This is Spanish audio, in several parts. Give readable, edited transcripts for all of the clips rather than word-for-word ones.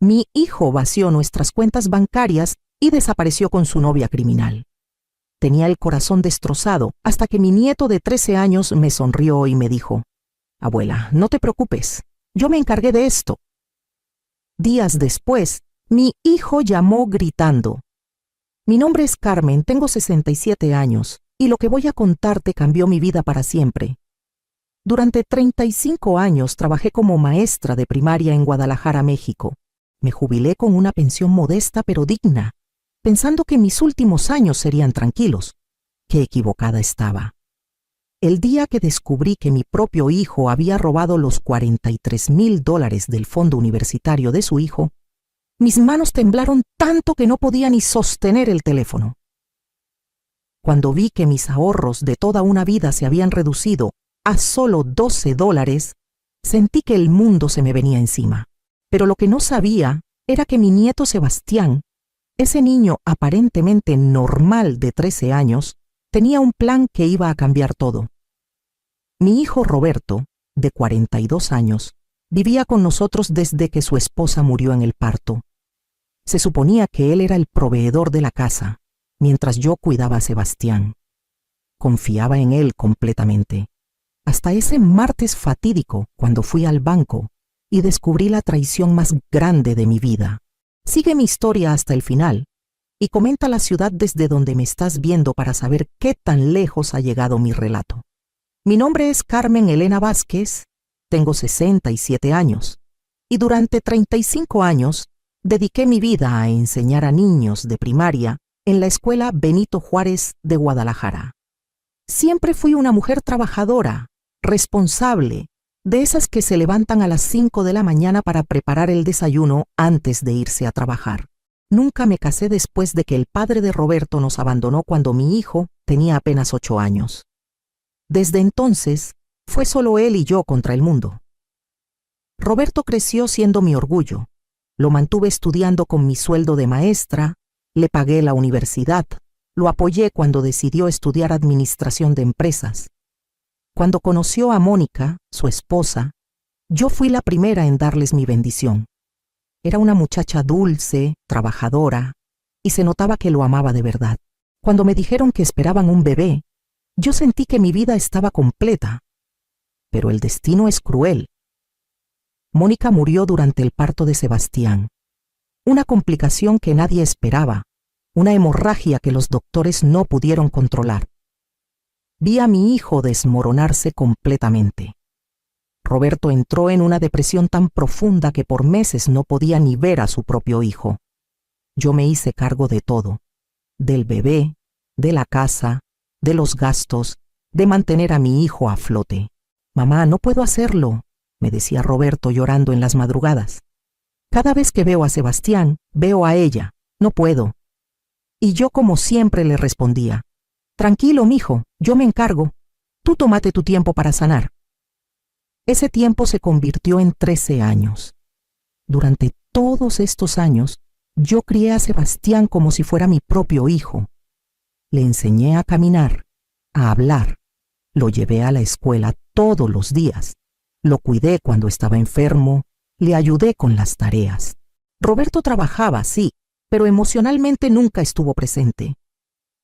Mi hijo vació nuestras cuentas bancarias y desapareció con su novia criminal. Tenía el corazón destrozado hasta que mi nieto de 13 años me sonrió y me dijo: «Abuela, no te preocupes, yo me encargué de esto». Días después, mi hijo llamó gritando: «Mi nombre es Carmen, tengo 67 años, y lo que voy a contarte cambió mi vida para siempre. Durante 35 años trabajé como maestra de primaria en Guadalajara, México. Me jubilé con una pensión modesta pero digna, pensando que mis últimos años serían tranquilos. Qué equivocada estaba. El día que descubrí que mi propio hijo había robado los $43,000 del fondo universitario de su hijo, mis manos temblaron tanto que no podía ni sostener el teléfono. Cuando vi que mis ahorros de toda una vida se habían reducido a solo $12, sentí que el mundo se me venía encima. Pero lo que no sabía era que mi nieto Sebastián, ese niño aparentemente normal de 13 años, tenía un plan que iba a cambiar todo. Mi hijo Roberto, de 42 años, vivía con nosotros desde que su esposa murió en el parto. Se suponía que él era el proveedor de la casa, mientras yo cuidaba a Sebastián. Confiaba en él completamente. Hasta ese martes fatídico, cuando fui al banco y descubrí la traición más grande de mi vida. Sigue mi historia hasta el final y comenta la ciudad desde donde me estás viendo para saber qué tan lejos ha llegado mi relato. Mi nombre es Carmen Elena Vázquez, tengo 67 años y durante 35 años dediqué mi vida a enseñar a niños de primaria en la escuela Benito Juárez de Guadalajara. Siempre fui una mujer trabajadora, responsable, de esas que se levantan a las 5 de la mañana para preparar el desayuno antes de irse a trabajar. Nunca me casé después de que el padre de Roberto nos abandonó cuando mi hijo tenía apenas 8 años. Desde entonces, fue solo él y yo contra el mundo. Roberto creció siendo mi orgullo. Lo mantuve estudiando con mi sueldo de maestra, le pagué la universidad, lo apoyé cuando decidió estudiar administración de empresas. Cuando conoció a Mónica, su esposa, yo fui la primera en darles mi bendición. Era una muchacha dulce, trabajadora, y se notaba que lo amaba de verdad. Cuando me dijeron que esperaban un bebé, yo sentí que mi vida estaba completa. Pero el destino es cruel. Mónica murió durante el parto de Sebastián. Una complicación que nadie esperaba, una hemorragia que los doctores no pudieron controlar. Vi a mi hijo desmoronarse completamente. Roberto entró en una depresión tan profunda que por meses no podía ni ver a su propio hijo. Yo me hice cargo de todo, del bebé, de la casa, de los gastos, de mantener a mi hijo a flote. «Mamá, no puedo hacerlo», me decía Roberto llorando en las madrugadas. «Cada vez que veo a Sebastián, veo a ella. No puedo». Y yo como siempre le respondía: «Tranquilo, mijo, yo me encargo. Tú tómate tu tiempo para sanar». Ese tiempo se convirtió en 13 años. Durante todos estos años, yo crié a Sebastián como si fuera mi propio hijo. Le enseñé a caminar, a hablar. Lo llevé a la escuela todos los días. Lo cuidé cuando estaba enfermo. Le ayudé con las tareas. Roberto trabajaba, sí, pero emocionalmente nunca estuvo presente.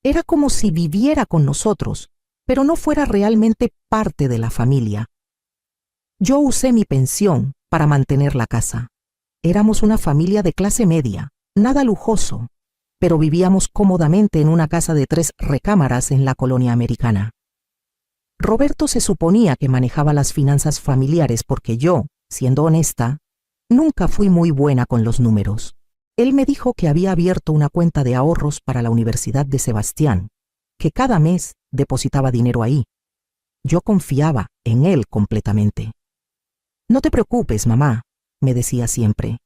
Era como si viviera con nosotros, pero no fuera realmente parte de la familia. Yo usé mi pensión para mantener la casa. Éramos una familia de clase media, nada lujoso, pero vivíamos cómodamente en una casa de 3 recámaras en la colonia americana. Roberto se suponía que manejaba las finanzas familiares porque yo, siendo honesta, nunca fui muy buena con los números. Él me dijo que había abierto una cuenta de ahorros para la universidad de Sebastián, que cada mes depositaba dinero ahí. Yo confiaba en él completamente. «No te preocupes, mamá», me decía siempre.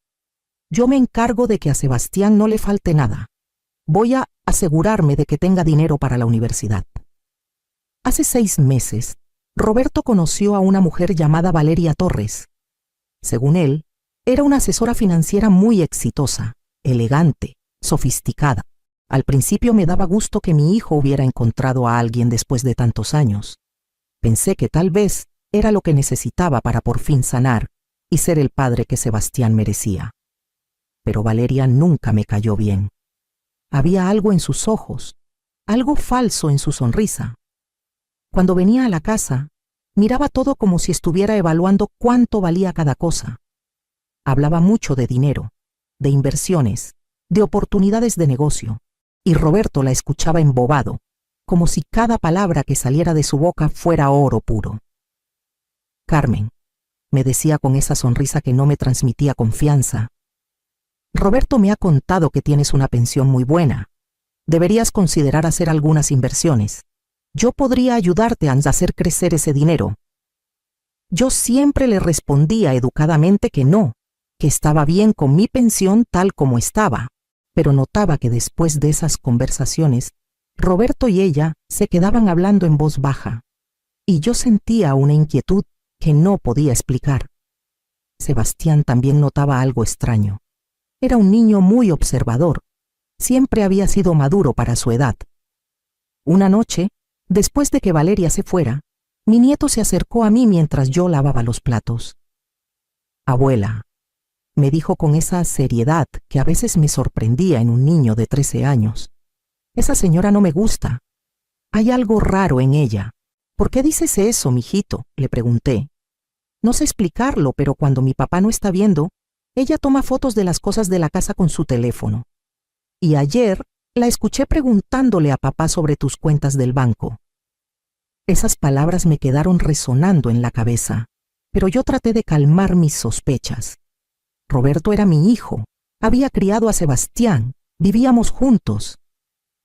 «Yo me encargo de que a Sebastián no le falte nada. Voy a asegurarme de que tenga dinero para la universidad». Hace 6 meses, Roberto conoció a una mujer llamada Valeria Torres. Según él, era una asesora financiera muy exitosa, elegante, sofisticada. Al principio me daba gusto que mi hijo hubiera encontrado a alguien después de tantos años. Pensé que tal vez era lo que necesitaba para por fin sanar y ser el padre que Sebastián merecía. Pero Valeria nunca me cayó bien. Había algo en sus ojos, algo falso en su sonrisa. Cuando venía a la casa, miraba todo como si estuviera evaluando cuánto valía cada cosa. Hablaba mucho de dinero, de inversiones, de oportunidades de negocio, y Roberto la escuchaba embobado, como si cada palabra que saliera de su boca fuera oro puro. Carmen, me decía con esa sonrisa que no me transmitía confianza, Roberto me ha contado que tienes una pensión muy buena. Deberías considerar hacer algunas inversiones. Yo podría ayudarte a hacer crecer ese dinero. Yo siempre le respondía educadamente que no, que estaba bien con mi pensión tal como estaba, pero notaba que después de esas conversaciones, Roberto y ella se quedaban hablando en voz baja, y yo sentía una inquietud que no podía explicar. Sebastián también notaba algo extraño. Era un niño muy observador. Siempre había sido maduro para su edad. Una noche, después de que Valeria se fuera, mi nieto se acercó a mí mientras yo lavaba los platos. «Abuela», me dijo con esa seriedad que a veces me sorprendía en un niño de 13 años. «Esa señora no me gusta. Hay algo raro en ella». «¿Por qué dices eso, mijito?», le pregunté. «No sé explicarlo, pero cuando mi papá no está viendo, ella toma fotos de las cosas de la casa con su teléfono. Y ayer la escuché preguntándole a papá sobre tus cuentas del banco». Esas palabras me quedaron resonando en la cabeza, pero yo traté de calmar mis sospechas. Roberto era mi hijo, había criado a Sebastián, vivíamos juntos.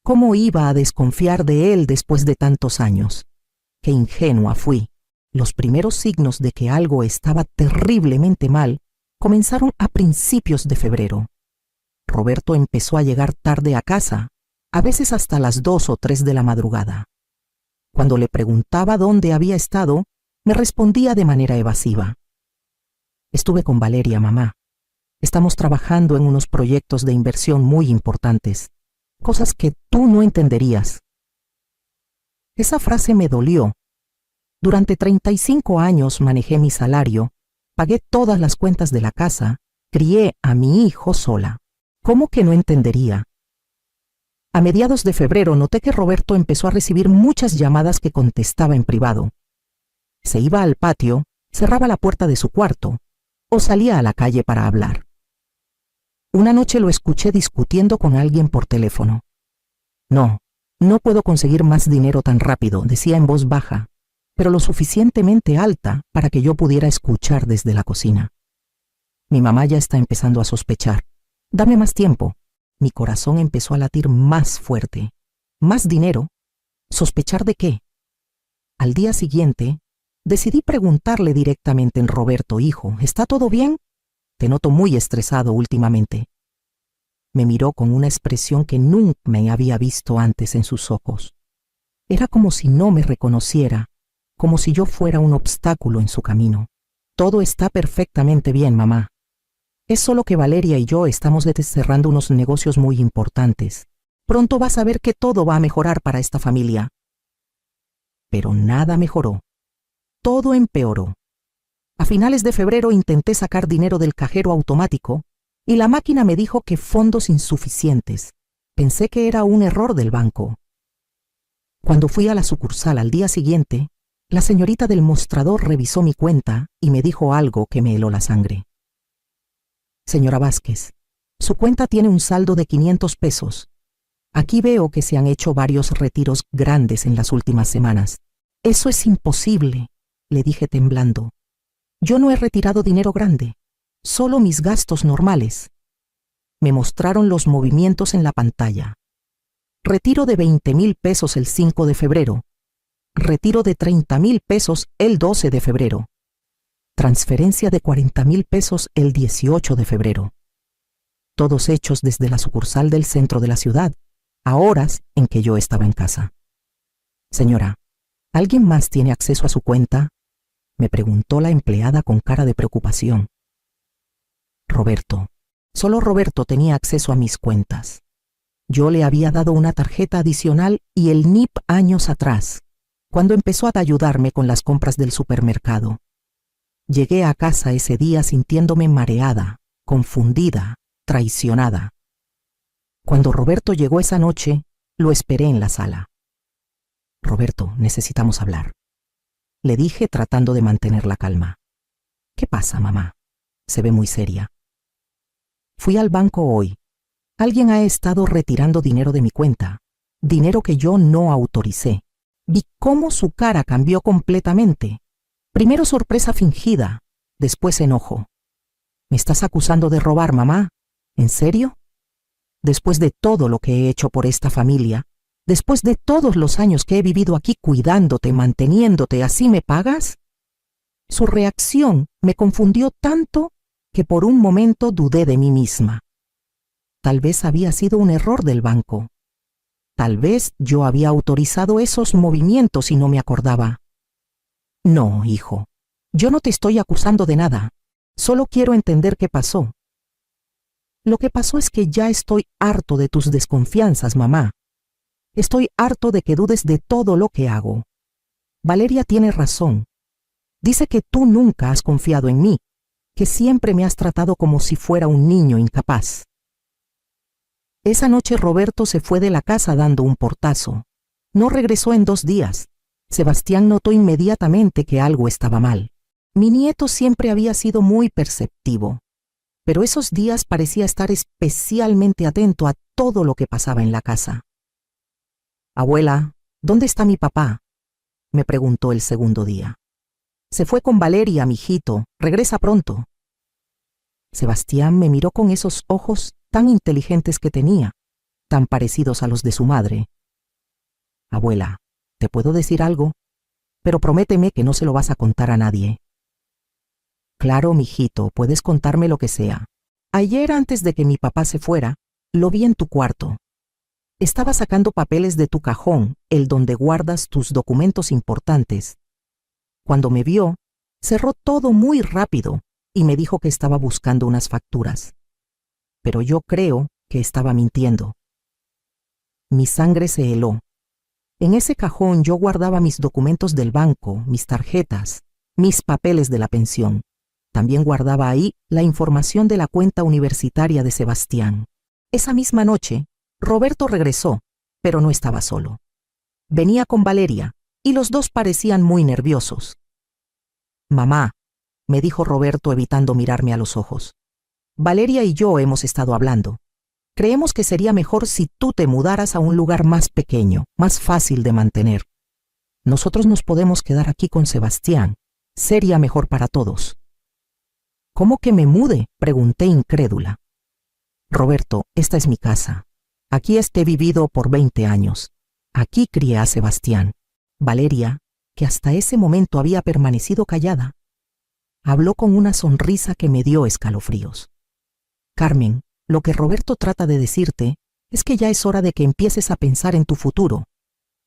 ¿Cómo iba a desconfiar de él después de tantos años? Qué ingenua fui. Los primeros signos de que algo estaba terriblemente mal comenzaron a principios de febrero. Roberto empezó a llegar tarde a casa, a veces hasta las 2 o 3 de la madrugada. Cuando le preguntaba dónde había estado, me respondía de manera evasiva. «Estuve con Valeria, mamá. Estamos trabajando en unos proyectos de inversión muy importantes, cosas que tú no entenderías». Esa frase me dolió. Durante 35 años manejé mi salario, pagué todas las cuentas de la casa, crié a mi hijo sola. ¿Cómo que no entendería? A mediados de febrero noté que Roberto empezó a recibir muchas llamadas que contestaba en privado. Se iba al patio, cerraba la puerta de su cuarto o salía a la calle para hablar. Una noche lo escuché discutiendo con alguien por teléfono. No puedo conseguir más dinero tan rápido», decía en voz baja, pero lo suficientemente alta para que yo pudiera escuchar desde la cocina. «Mi mamá ya está empezando a sospechar. Dame más tiempo». Mi corazón empezó a latir más fuerte. ¿Más dinero? ¿Sospechar de qué? Al día siguiente, decidí preguntarle directamente en Roberto: «Hijo, ¿está todo bien? Te noto muy estresado últimamente». Me miró con una expresión que nunca me había visto antes en sus ojos. Era como si no me reconociera, como si yo fuera un obstáculo en su camino. «Todo está perfectamente bien, mamá. Es solo que Valeria y yo estamos cerrando unos negocios muy importantes. Pronto vas a ver que todo va a mejorar para esta familia». Pero nada mejoró. Todo empeoró. A finales de febrero intenté sacar dinero del cajero automático y la máquina me dijo que fondos insuficientes. Pensé que era un error del banco. Cuando fui a la sucursal al día siguiente, la señorita del mostrador revisó mi cuenta y me dijo algo que me heló la sangre. «Señora Vázquez, su cuenta tiene un saldo de 500 pesos. Aquí veo que se han hecho varios retiros grandes en las últimas semanas». «Eso es imposible», le dije temblando. «Yo no he retirado dinero grande, solo mis gastos normales». Me mostraron los movimientos en la pantalla. Retiro de 20,000 pesos el 5 de febrero. Retiro de 30,000 pesos el 12 de febrero. Transferencia de 40,000 pesos el 18 de febrero. Todos hechos desde la sucursal del centro de la ciudad, a horas en que yo estaba en casa. «Señora, ¿alguien más tiene acceso a su cuenta?», me preguntó la empleada con cara de preocupación. Roberto. Solo Roberto tenía acceso a mis cuentas. Yo le había dado una tarjeta adicional y el NIP años atrás, cuando empezó a ayudarme con las compras del supermercado. Llegué a casa ese día sintiéndome mareada, confundida, traicionada. Cuando Roberto llegó esa noche, lo esperé en la sala. Roberto, necesitamos hablar. Le dije tratando de mantener la calma. ¿Qué pasa, mamá? Se ve muy seria. Fui al banco hoy. Alguien ha estado retirando dinero de mi cuenta, dinero que yo no autoricé. Vi cómo su cara cambió completamente. Primero sorpresa fingida, después enojo. ¿Me estás acusando de robar, mamá? ¿En serio? Después de todo lo que he hecho por esta familia, después de todos los años que he vivido aquí cuidándote, manteniéndote, ¿así me pagas? Su reacción me confundió tanto que por un momento dudé de mí misma. Tal vez había sido un error del banco. Tal vez yo había autorizado esos movimientos y no me acordaba. No, hijo, yo no te estoy acusando de nada. Solo quiero entender qué pasó. Lo que pasó es que ya estoy harto de tus desconfianzas, mamá. Estoy harto de que dudes de todo lo que hago. Valeria tiene razón. Dice que tú nunca has confiado en mí, que siempre me has tratado como si fuera un niño incapaz. Esa noche Roberto se fue de la casa dando un portazo. No regresó en 2 días. Sebastián notó inmediatamente que algo estaba mal. Mi nieto siempre había sido muy perceptivo, pero esos días parecía estar especialmente atento a todo lo que pasaba en la casa. Abuela, ¿dónde está mi papá?, me preguntó el segundo día. Se fue con Valeria, mijito. Regresa pronto. Sebastián me miró con esos ojos tan inteligentes que tenía, tan parecidos a los de su madre. Abuela, ¿te puedo decir algo? Pero prométeme que no se lo vas a contar a nadie. Claro, mijito, puedes contarme lo que sea. Ayer, antes de que mi papá se fuera, lo vi en tu cuarto. Estaba sacando papeles de tu cajón, el donde guardas tus documentos importantes. Cuando me vio, cerró todo muy rápido y me dijo que estaba buscando unas facturas. Pero yo creo que estaba mintiendo. Mi sangre se heló. En ese cajón yo guardaba mis documentos del banco, mis tarjetas, mis papeles de la pensión. También guardaba ahí la información de la cuenta universitaria de Sebastián. Esa misma noche, Roberto regresó, pero no estaba solo. Venía con Valeria, y los dos parecían muy nerviosos. Mamá, me dijo Roberto evitando mirarme a los ojos. Valeria y yo hemos estado hablando. Creemos que sería mejor si tú te mudaras a un lugar más pequeño, más fácil de mantener. Nosotros nos podemos quedar aquí con Sebastián. Sería mejor para todos. ¿Cómo que me mude?, pregunté incrédula. Roberto, esta es mi casa. Aquí he vivido por 20 años. Aquí crié a Sebastián. Valeria, que hasta ese momento había permanecido callada, habló con una sonrisa que me dio escalofríos. Carmen, lo que Roberto trata de decirte es que ya es hora de que empieces a pensar en tu futuro.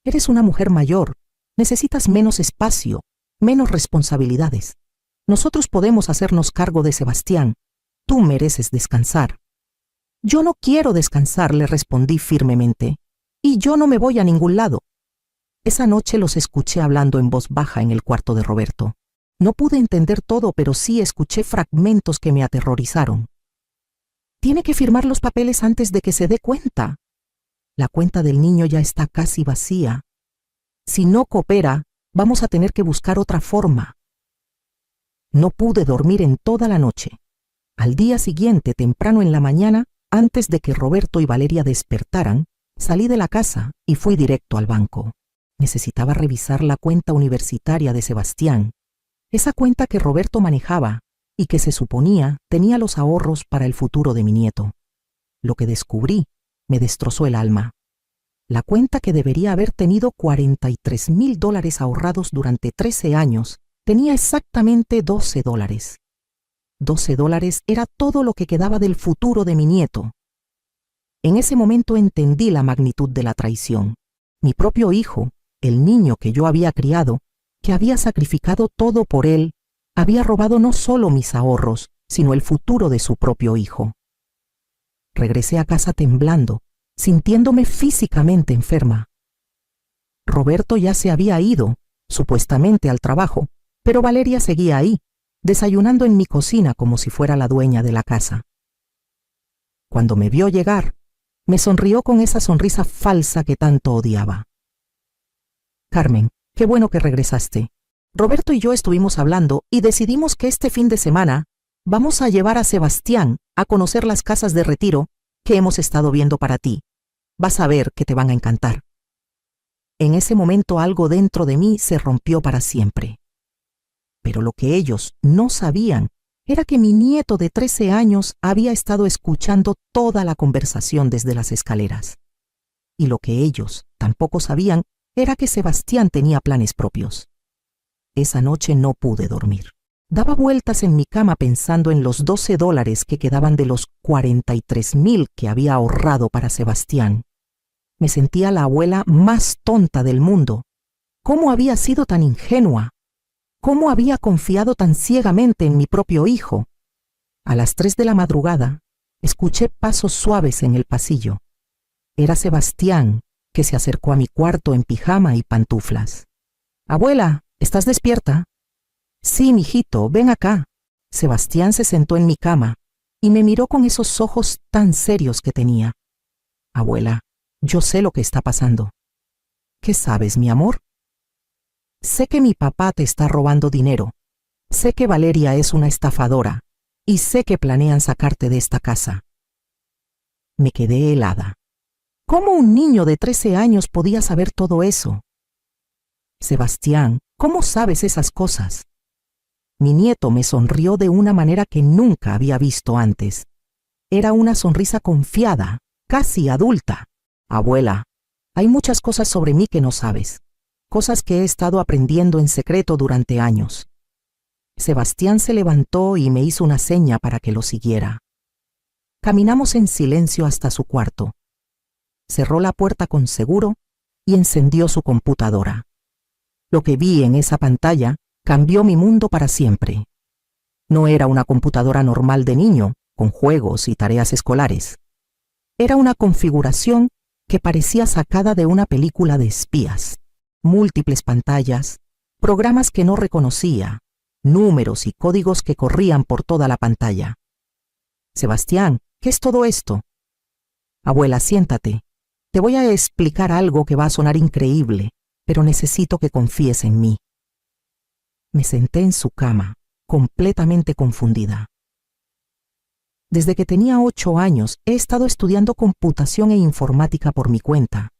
Eres una mujer mayor, necesitas menos espacio, menos responsabilidades. Nosotros podemos hacernos cargo de Sebastián. Tú mereces descansar. Yo no quiero descansar, le respondí firmemente. Y yo no me voy a ningún lado. Esa noche los escuché hablando en voz baja en el cuarto de Roberto. No pude entender todo, pero sí escuché fragmentos que me aterrorizaron. Tiene que firmar los papeles antes de que se dé cuenta. La cuenta del niño ya está casi vacía. Si no coopera, vamos a tener que buscar otra forma. No pude dormir en toda la noche. Al día siguiente, temprano en la mañana, antes de que Roberto y Valeria despertaran, salí de la casa y fui directo al banco. Necesitaba revisar la cuenta universitaria de Sebastián, esa cuenta que Roberto manejaba y que se suponía tenía los ahorros para el futuro de mi nieto. Lo que descubrí me destrozó el alma. La cuenta, que debería haber tenido $43,000 ahorrados durante 13 años, tenía exactamente $12. $12 era todo lo que quedaba del futuro de mi nieto. En ese momento entendí la magnitud de la traición. Mi propio hijo, el niño que yo había criado, que había sacrificado todo por él, había robado no solo mis ahorros, sino el futuro de su propio hijo. Regresé a casa temblando, sintiéndome físicamente enferma. Roberto ya se había ido, supuestamente al trabajo, pero Valeria seguía ahí, desayunando en mi cocina como si fuera la dueña de la casa. cuando me vio llegar, me sonrió con esa sonrisa falsa que tanto odiaba. Carmen, qué bueno que regresaste. Roberto y yo estuvimos hablando y decidimos que este fin de semana vamos a llevar a Sebastián a conocer las casas de retiro que hemos estado viendo para ti. Vas a ver que te van a encantar. En ese momento algo dentro de mí se rompió para siempre. Pero lo que ellos no sabían era que mi nieto de 13 años había estado escuchando toda la conversación desde las escaleras. Y lo que ellos tampoco sabían era que Sebastián tenía planes propios. Esa noche no pude dormir. Daba vueltas en mi cama pensando en los $12 que quedaban de los 43,000 que había ahorrado para Sebastián. Me sentía la abuela más tonta del mundo. ¿Cómo había sido tan ingenua? ¿Cómo había confiado tan ciegamente en mi propio hijo? A las 3 de la madrugada, escuché pasos suaves en el pasillo. Era Sebastián, que se acercó a mi cuarto en pijama y pantuflas. «Abuela, ¿estás despierta?» «Sí, mijito, ven acá». Sebastián se sentó en mi cama y me miró con esos ojos tan serios que tenía. «Abuela, yo sé lo que está pasando». «¿Qué sabes, mi amor?» «Sé que mi papá te está robando dinero. Sé que Valeria es una estafadora y sé que planean sacarte de esta casa». Me quedé helada. ¿Cómo un niño de 13 años podía saber todo eso? «Sebastián, ¿cómo sabes esas cosas?» Mi nieto me sonrió de una manera que nunca había visto antes. Era una sonrisa confiada, casi adulta. «Abuela, hay muchas cosas sobre mí que no sabes, cosas que he estado aprendiendo en secreto durante años». Sebastián se levantó y me hizo una seña para que lo siguiera. Caminamos en silencio hasta su cuarto. Cerró la puerta con seguro y encendió su computadora. Lo que vi en esa pantalla cambió mi mundo para siempre. No era una computadora normal de niño, con juegos y tareas escolares. Era una configuración que parecía sacada de una película de espías. Múltiples pantallas, programas que no reconocía, números y códigos que corrían por toda la pantalla. «Sebastián, ¿qué es todo esto?» «Abuela, siéntate. Te voy a explicar algo que va a sonar increíble, pero necesito que confíes en mí». Me senté en su cama, completamente confundida. Desde que tenía 8 años he estado estudiando computación e informática por mi cuenta.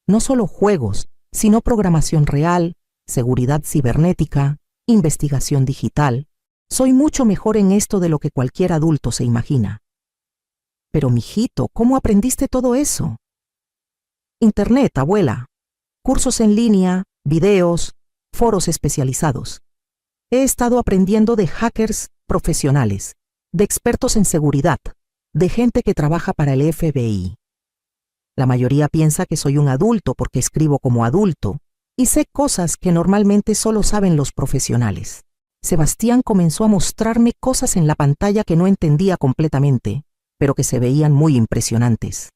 No solo juegos, sino programación real, seguridad cibernética, investigación digital. Soy mucho mejor en esto de lo que cualquier adulto se imagina. «Pero, mijito, ¿cómo aprendiste todo eso?» «Internet, abuela. Cursos en línea, videos, foros especializados. He estado aprendiendo de hackers profesionales, de expertos en seguridad, de gente que trabaja para el FBI. La mayoría piensa que soy un adulto porque escribo como adulto y sé cosas que normalmente solo saben los profesionales». Sebastián comenzó a mostrarme cosas en la pantalla que no entendía completamente, pero que se veían muy impresionantes.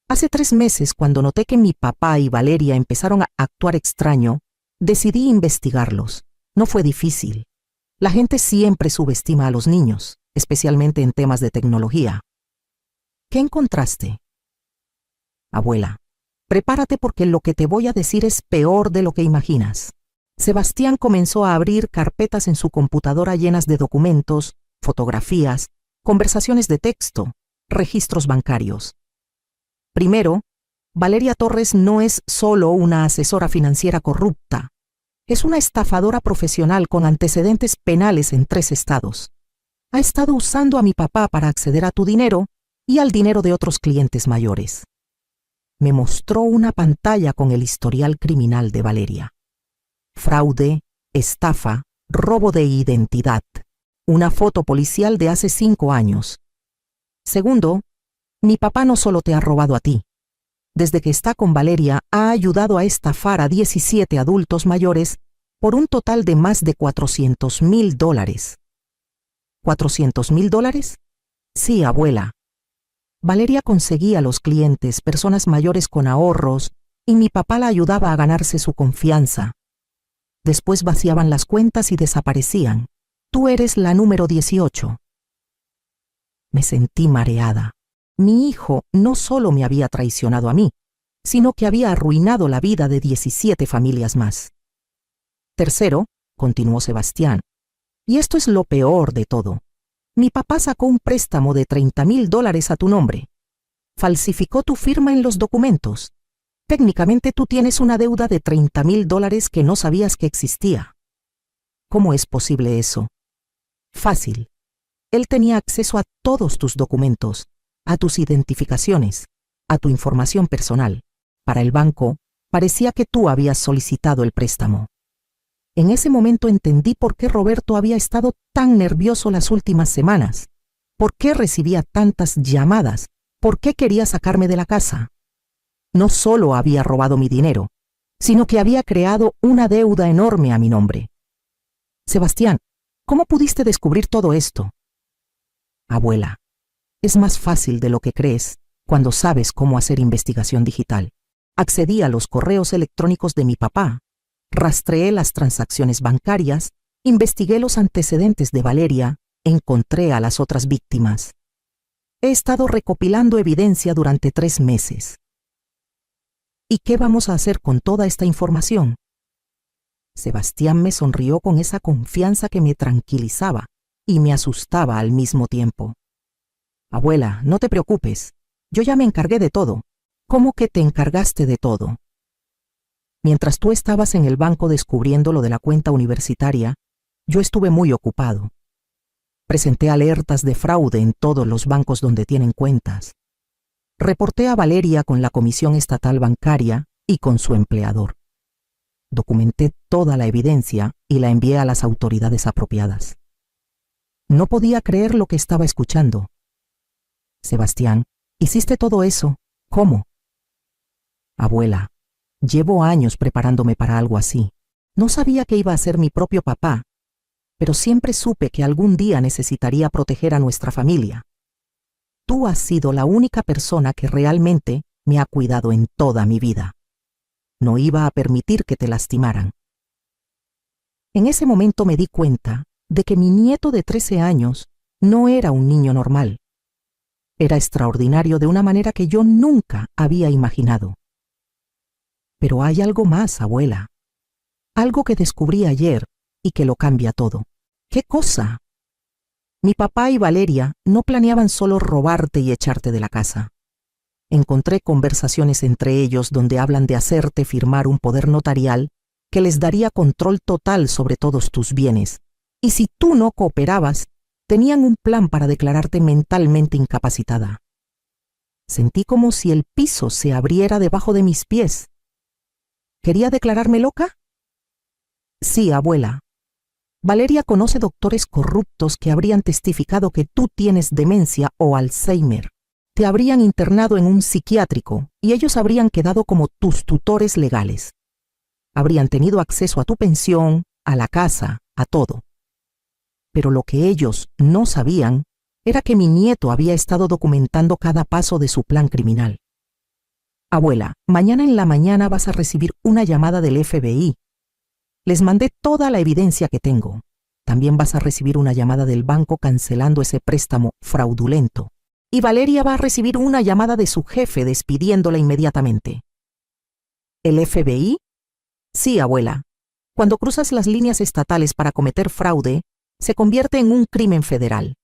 Hace 3 meses, cuando noté que mi papá y Valeria empezaron a actuar extraño, decidí investigarlos. No fue difícil. La gente siempre subestima a los niños, especialmente en temas de tecnología. ¿Qué encontraste? Abuela, prepárate porque lo que te voy a decir es peor de lo que imaginas. Sebastián comenzó a abrir carpetas en su computadora llenas de documentos, fotografías, conversaciones de texto, registros bancarios. Primero, Valeria Torres no es solo una asesora financiera corrupta. Es una estafadora profesional con antecedentes penales en 3 estados. Ha estado usando a mi papá para acceder a tu dinero y al dinero de otros clientes mayores. Me mostró una pantalla con el historial criminal de Valeria. Fraude, estafa, robo de identidad. Una foto policial de hace 5 años. Segundo, mi papá no solo te ha robado a ti. Desde que está con Valeria, ha ayudado a estafar a 17 adultos mayores por un total de más de $400,000. ¿$400,000? Sí, abuela. Valeria conseguía a los clientes personas mayores con ahorros y mi papá la ayudaba a ganarse su confianza. Después vaciaban las cuentas y desaparecían. Tú eres la número 18. Me sentí mareada. Mi hijo no solo me había traicionado a mí, sino que había arruinado la vida de 17 familias más. Tercero, continuó Sebastián, y esto es lo peor de todo. Mi papá sacó un préstamo de $30,000 a tu nombre. Falsificó tu firma en los documentos. Técnicamente tú tienes una deuda de $30,000 que no sabías que existía. ¿Cómo es posible eso? Fácil. Él tenía acceso a todos tus documentos, a tus identificaciones, a tu información personal. Para el banco, parecía que tú habías solicitado el préstamo. En ese momento entendí por qué Roberto había estado tan nervioso las últimas semanas, por qué recibía tantas llamadas, por qué quería sacarme de la casa. No solo había robado mi dinero, sino que había creado una deuda enorme a mi nombre. Sebastián, ¿cómo pudiste descubrir todo esto? Abuela, es más fácil de lo que crees cuando sabes cómo hacer investigación digital. Accedí a los correos electrónicos de mi papá, rastreé las transacciones bancarias, investigué los antecedentes de Valeria, encontré a las otras víctimas. He estado recopilando evidencia durante 3 meses. ¿Y qué vamos a hacer con toda esta información? Sebastián me sonrió con esa confianza que me tranquilizaba y me asustaba al mismo tiempo. Abuela, no te preocupes, yo ya me encargué de todo. ¿Cómo que te encargaste de todo? Mientras tú estabas en el banco descubriendo lo de la cuenta universitaria, yo estuve muy ocupado. Presenté alertas de fraude en todos los bancos donde tienen cuentas. Reporté a Valeria con la Comisión Estatal Bancaria y con su empleador. Documenté toda la evidencia y la envié a las autoridades apropiadas. No podía creer lo que estaba escuchando. Sebastián, ¿hiciste todo eso? ¿Cómo? Abuela, llevo años preparándome para algo así. No sabía que iba a ser mi propio papá, pero siempre supe que algún día necesitaría proteger a nuestra familia. Tú has sido la única persona que realmente me ha cuidado en toda mi vida. No iba a permitir que te lastimaran. En ese momento me di cuenta de que mi nieto de 13 años no era un niño normal. Era extraordinario de una manera que yo nunca había imaginado. Pero hay algo más, abuela. Algo que descubrí ayer y que lo cambia todo. ¿Qué cosa? Mi papá y Valeria no planeaban solo robarte y echarte de la casa. Encontré conversaciones entre ellos donde hablan de hacerte firmar un poder notarial que les daría control total sobre todos tus bienes. Y si tú no cooperabas, tenían un plan para declararte mentalmente incapacitada. Sentí como si el piso se abriera debajo de mis pies. ¿Quería declararme loca? Sí, abuela. Valeria conoce doctores corruptos que habrían testificado que tú tienes demencia o Alzheimer. Te habrían internado en un psiquiátrico y ellos habrían quedado como tus tutores legales. Habrían tenido acceso a tu pensión, a la casa, a todo. Pero lo que ellos no sabían era que mi nieto había estado documentando cada paso de su plan criminal. Abuela, mañana en la mañana vas a recibir una llamada del FBI. Les mandé toda la evidencia que tengo. También vas a recibir una llamada del banco cancelando ese préstamo fraudulento. Y Valeria va a recibir una llamada de su jefe despidiéndola inmediatamente. ¿El FBI? Sí, abuela. Cuando cruzas las líneas estatales para cometer fraude, se convierte en un crimen federal.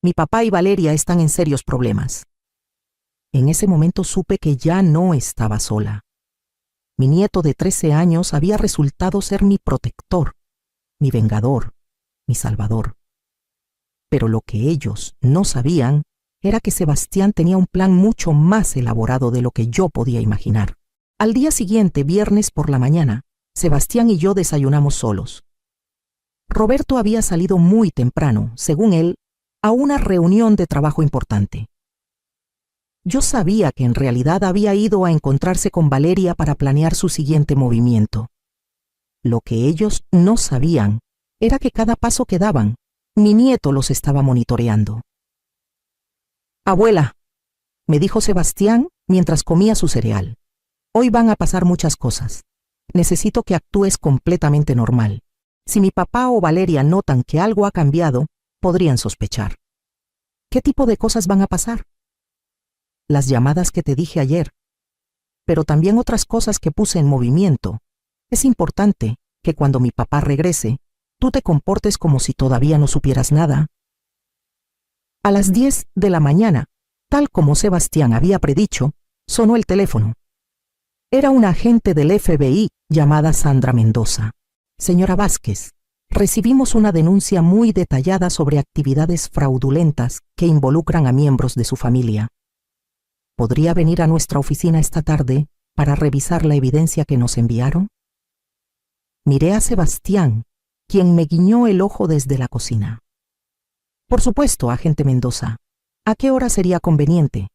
Mi papá y Valeria están en serios problemas. En ese momento supe que ya no estaba sola. Mi nieto de 13 años había resultado ser mi protector, mi vengador, mi salvador. Pero lo que ellos no sabían era que Sebastián tenía un plan mucho más elaborado de lo que yo podía imaginar. Al día siguiente, viernes por la mañana, Sebastián y yo desayunamos solos. Roberto había salido muy temprano, según él, a una reunión de trabajo importante. Yo sabía que en realidad había ido a encontrarse con Valeria para planear su siguiente movimiento. Lo que ellos no sabían era que cada paso que daban, mi nieto los estaba monitoreando. Abuela, me dijo Sebastián mientras comía su cereal, hoy van a pasar muchas cosas. Necesito que actúes completamente normal. Si mi papá o Valeria notan que algo ha cambiado, podrían sospechar. ¿Qué tipo de cosas van a pasar? Las llamadas que te dije ayer, pero también otras cosas que puse en movimiento. Es importante que cuando mi papá regrese, tú te comportes como si todavía no supieras nada. A las 10 de la mañana, tal como Sebastián había predicho, sonó el teléfono. Era una agente del FBI llamada Sandra Mendoza. Señora Vázquez, recibimos una denuncia muy detallada sobre actividades fraudulentas que involucran a miembros de su familia. ¿Podría venir a nuestra oficina esta tarde para revisar la evidencia que nos enviaron? Miré a Sebastián, quien me guiñó el ojo desde la cocina. Por supuesto, agente Mendoza. ¿A qué hora sería conveniente?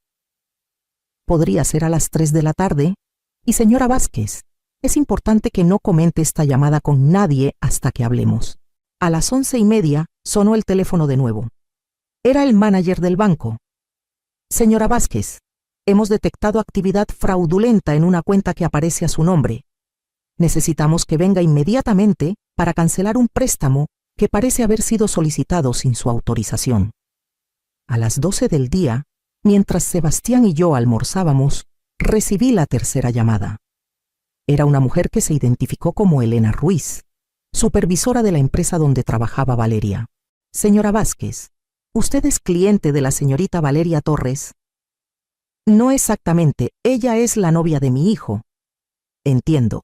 Podría ser a las 3 de la tarde. Y señora Vázquez, es importante que no comente esta llamada con nadie hasta que hablemos. A las 11:30 sonó el teléfono de nuevo. Era el manager del banco. Señora Vázquez, hemos detectado actividad fraudulenta en una cuenta que aparece a su nombre. Necesitamos que venga inmediatamente para cancelar un préstamo que parece haber sido solicitado sin su autorización. A las 12 del día, mientras Sebastián y yo almorzábamos, recibí la tercera llamada. Era una mujer que se identificó como Elena Ruiz, supervisora de la empresa donde trabajaba Valeria. Señora Vázquez, ¿usted es cliente de la señorita Valeria Torres? No exactamente, ella es la novia de mi hijo. Entiendo.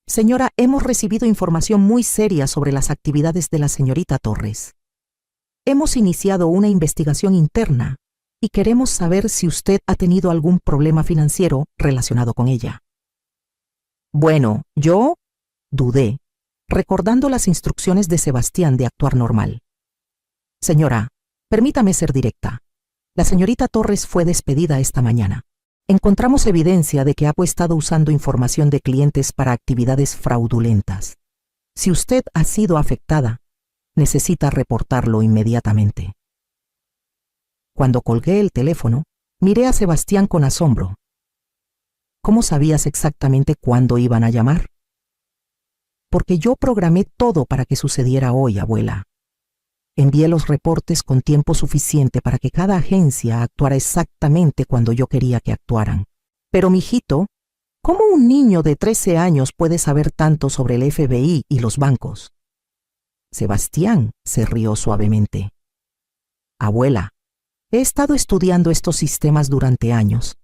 Señora, hemos recibido información muy seria sobre las actividades de la señorita Torres. Hemos iniciado una investigación interna y queremos saber si usted ha tenido algún problema financiero relacionado con ella. Bueno, yo dudé, recordando las instrucciones de Sebastián de actuar normal. Señora, permítame ser directa. La señorita Torres fue despedida esta mañana. Encontramos evidencia de que ha estado usando información de clientes para actividades fraudulentas. Si usted ha sido afectada, necesita reportarlo inmediatamente. Cuando colgué el teléfono, miré a Sebastián con asombro. ¿Cómo sabías exactamente cuándo iban a llamar? Porque yo programé todo para que sucediera hoy, abuela. Envié los reportes con tiempo suficiente para que cada agencia actuara exactamente cuando yo quería que actuaran. Pero, mijito, ¿cómo un niño de 13 años puede saber tanto sobre el FBI y los bancos? Sebastián se rió suavemente. Abuela, he estado estudiando estos sistemas durante años.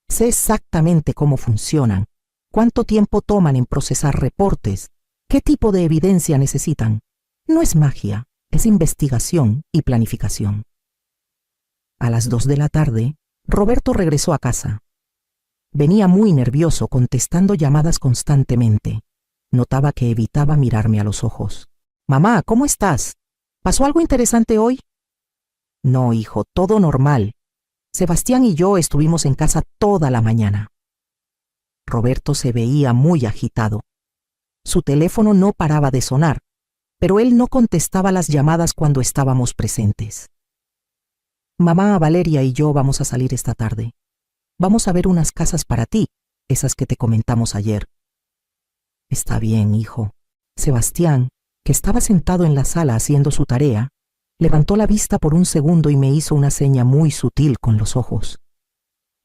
Sé exactamente cómo funcionan, cuánto tiempo toman en procesar reportes, qué tipo de evidencia necesitan. No es magia. Es investigación y planificación. A las 2 de la tarde, Roberto regresó a casa. Venía muy nervioso, contestando llamadas constantemente. Notaba que evitaba mirarme a los ojos. Mamá, ¿cómo estás? ¿Pasó algo interesante hoy? No, hijo, todo normal. Sebastián y yo estuvimos en casa toda la mañana. Roberto se veía muy agitado. Su teléfono no paraba de sonar, pero él no contestaba las llamadas cuando estábamos presentes. Mamá, Valeria y yo vamos a salir esta tarde. Vamos a ver unas casas para ti, esas que te comentamos ayer. Está bien, hijo. Sebastián, que estaba sentado en la sala haciendo su tarea, levantó la vista por un segundo y me hizo una seña muy sutil con los ojos.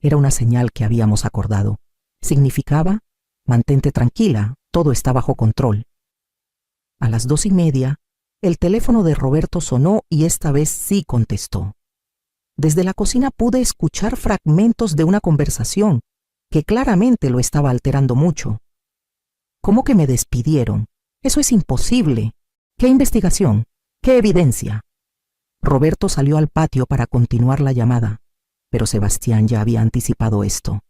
Era una señal que habíamos acordado. Significaba, mantente tranquila, todo está bajo control. A las 2:30, el teléfono de Roberto sonó y esta vez sí contestó. Desde la cocina pude escuchar fragmentos de una conversación que claramente lo estaba alterando mucho. ¿Cómo que me despidieron? Eso es imposible. ¿Qué investigación? ¿Qué evidencia? Roberto salió al patio para continuar la llamada, pero Sebastián ya había anticipado esto.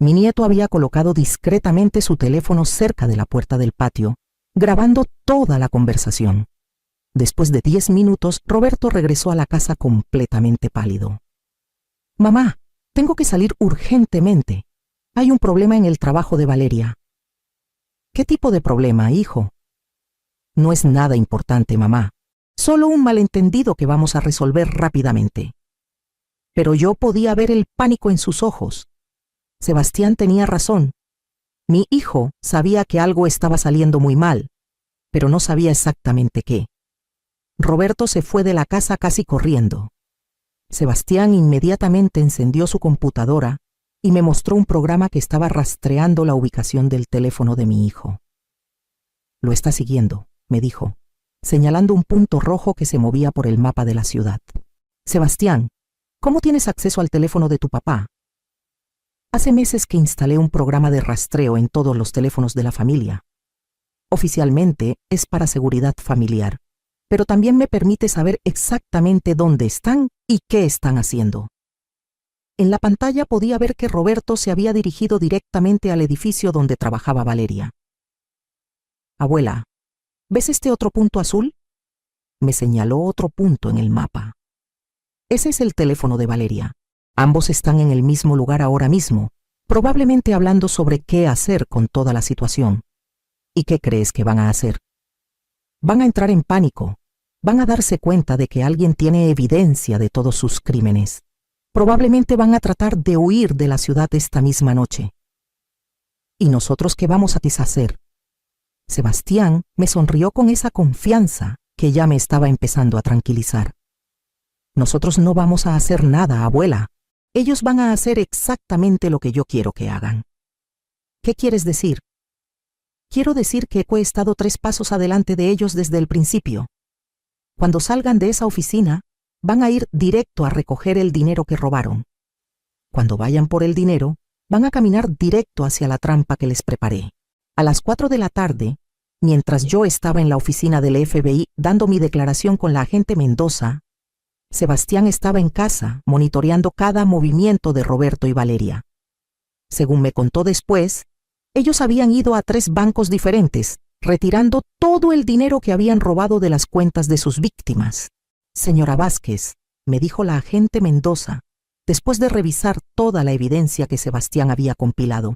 Mi nieto había colocado discretamente su teléfono cerca de la puerta del patio, grabando toda la conversación. Después de 10 minutos, Roberto regresó a la casa completamente pálido. Mamá, tengo que salir urgentemente. Hay un problema en el trabajo de Valeria. ¿Qué tipo de problema, hijo? No es nada importante, mamá. Solo un malentendido que vamos a resolver rápidamente. Pero yo podía ver el pánico en sus ojos. Sebastián tenía razón. Mi hijo sabía que algo estaba saliendo muy mal, pero no sabía exactamente qué. Roberto se fue de la casa casi corriendo. Sebastián inmediatamente encendió su computadora y me mostró un programa que estaba rastreando la ubicación del teléfono de mi hijo. Lo está siguiendo, me dijo, señalando un punto rojo que se movía por el mapa de la ciudad. Sebastián, ¿cómo tienes acceso al teléfono de tu papá? Hace meses que instalé un programa de rastreo en todos los teléfonos de la familia. Oficialmente es para seguridad familiar, pero también me permite saber exactamente dónde están y qué están haciendo. En la pantalla podía ver que Roberto se había dirigido directamente al edificio donde trabajaba Valeria. Abuela, ¿ves este otro punto azul? Me señaló otro punto en el mapa. Ese es el teléfono de Valeria. Ambos están en el mismo lugar ahora mismo, probablemente hablando sobre qué hacer con toda la situación. ¿Y qué crees que van a hacer? Van a entrar en pánico. Van a darse cuenta de que alguien tiene evidencia de todos sus crímenes. Probablemente van a tratar de huir de la ciudad esta misma noche. ¿Y nosotros qué vamos a hacer? Sebastián me sonrió con esa confianza que ya me estaba empezando a tranquilizar. Nosotros no vamos a hacer nada, abuela. Ellos van a hacer exactamente lo que yo quiero que hagan. ¿Qué quieres decir? Quiero decir que he estado 3 pasos adelante de ellos desde el principio. Cuando salgan de esa oficina, van a ir directo a recoger el dinero que robaron. Cuando vayan por el dinero, van a caminar directo hacia la trampa que les preparé. A las 4 de la tarde, mientras yo estaba en la oficina del FBI dando mi declaración con la agente Mendoza, Sebastián estaba en casa monitoreando cada movimiento de Roberto y Valeria. Según me contó después, ellos habían ido a 3 bancos diferentes, retirando todo el dinero que habían robado de las cuentas de sus víctimas. Señora Vázquez, me dijo la agente Mendoza, después de revisar toda la evidencia que Sebastián había compilado.